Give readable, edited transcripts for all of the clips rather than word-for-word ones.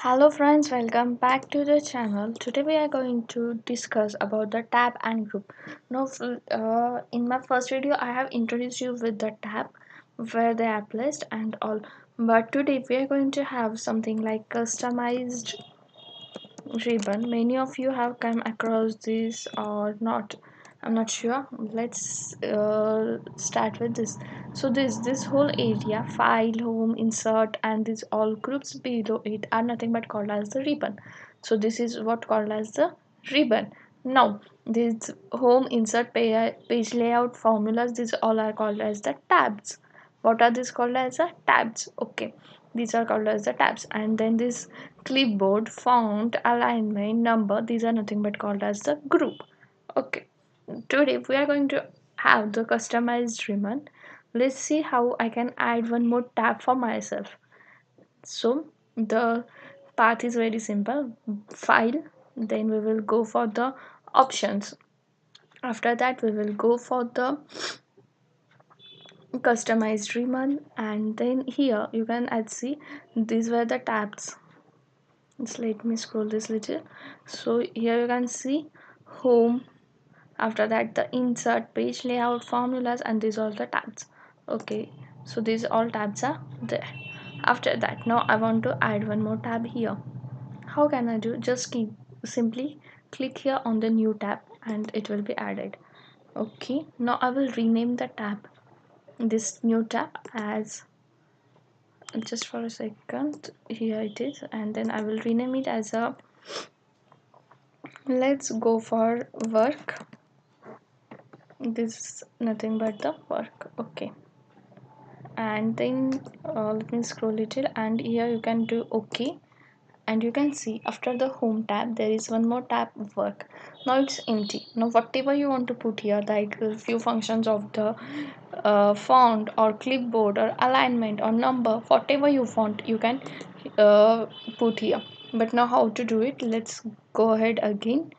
Hello friends, welcome back to the channel. Today we are going to discuss about the tab and group. In my first video I have introduced you with the tab, where they are placed and all. But today we are going to have something like customized ribbon. Many of you have come across this or not, I'm not sure. Let's start with this. So this whole area, file, home, insert, and these all groups below it are nothing but called as the ribbon. So this is what called as the ribbon. Now this home, insert, page layout, formulas, these all are called as the tabs. What are these called as the tabs? Okay, these are called as the tabs. And then this clipboard, font, alignment, number, these are nothing but called as the group. Okay, today we are going to have the customized ribbon. Let's see how I can add one more tab for myself. So the path is very simple. File, then we will go for the options. After that we will go for the customized ribbon, and then here you can add, see, these were the tabs. Just let me scroll this little. So here you can see home, after that the insert, page layout, formulas, and these are the tabs. Okay, so these all tabs are there. After that, now I want to add one more tab here. How can I do? Just keep simply click here on the new tab and it will be added. Okay, now I will rename the tab, this new tab, as, just for a second, here it is, and then I will rename it as a, let's go for work. This is nothing but the work. Okay, and then let me scroll a little, and here you can do okay. And you can see after the home tab there is one more tab, work. Now it's empty. Now whatever you want to put here, like a few functions of the font or clipboard or alignment or number, whatever you want, you can uh, put here. But now how to do it? Let's go ahead again.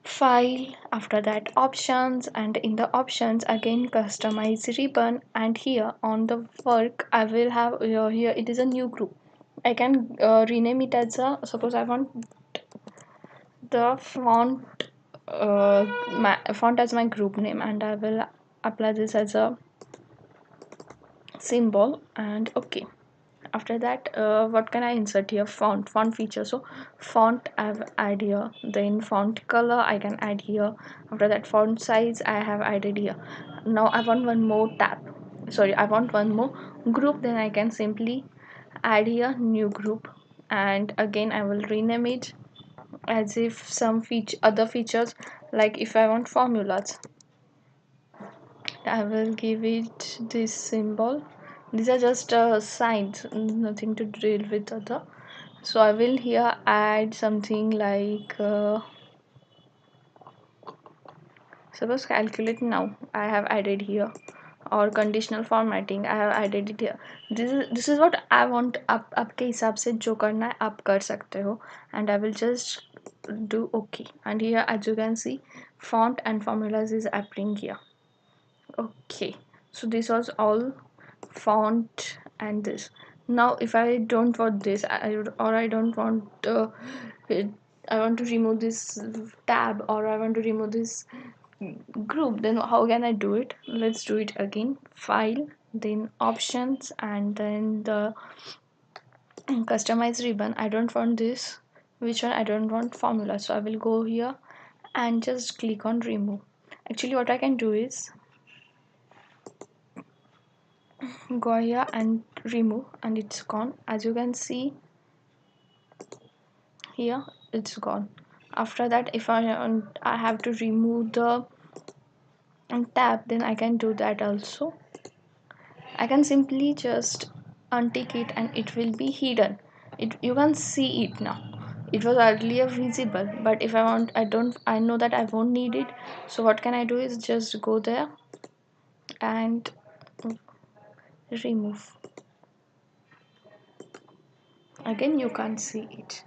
File, after that options, and in the options again customize ribbon, and here on the work I will have here it is a new group. I can rename it as a, suppose I want the font as my group name, and I will apply this as a symbol, and okay. After that, what can I insert here? Font feature. So font I've add here, then font color I can add here. After that, font size I have added here. Now I want one more tab, sorry, I want one more group. Then I can simply add here new group, and again I will rename it as if some other features, like if I want formulas, I will give it this symbol. These are just signs, nothing to deal with other. So I will here add something like suppose calculate. Now I have added here, or conditional formatting I have added it here. This is what I want. आप आपके हिसाब से जो करना है आप कर सकते हो, and I will just do okay. And here as you can see, font and formulas is appearing here. Okay, so this was all font and this. Now if I don't want this, or I don't want it, I want to remove this tab, or I want to remove this group, then how can I do it? Let's do it again. File, then options, and then the customize ribbon. I don't want this. Which one? I don't want formula, so I will go here and just click on remove. Actually what I can do is go here and remove, and it's gone. As you can see here, it's gone. After that, if I have to remove the tab, then I can do that also. I can simply just untick it and it will be hidden. You can see it now. It was earlier visible, but if I want, I know that I won't need it. So what can I do is just go there and remove. Again you can't see it.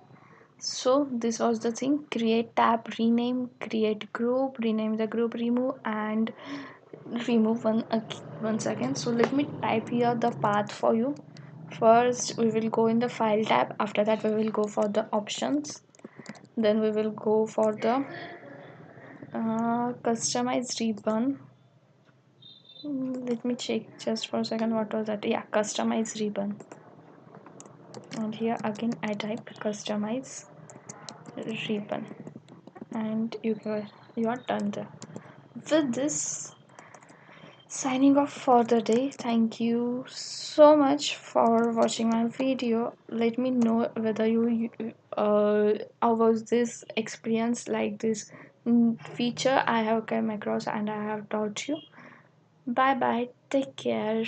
So this was the thing: create tab, rename, create group, rename the group, remove, and remove once again. So let me type here the path for you. First we will go in the file tab, after that we will go for the options, then we will go for the customized ribbon. Let me check just for a second what was that. Yeah, customize ribbon, and here again I type customize ribbon, and you are done there. With this, signing off for the day. Thank you so much for watching my video. Let me know whether how was this experience, like this feature I have come across and I have taught you. Bye bye, take care.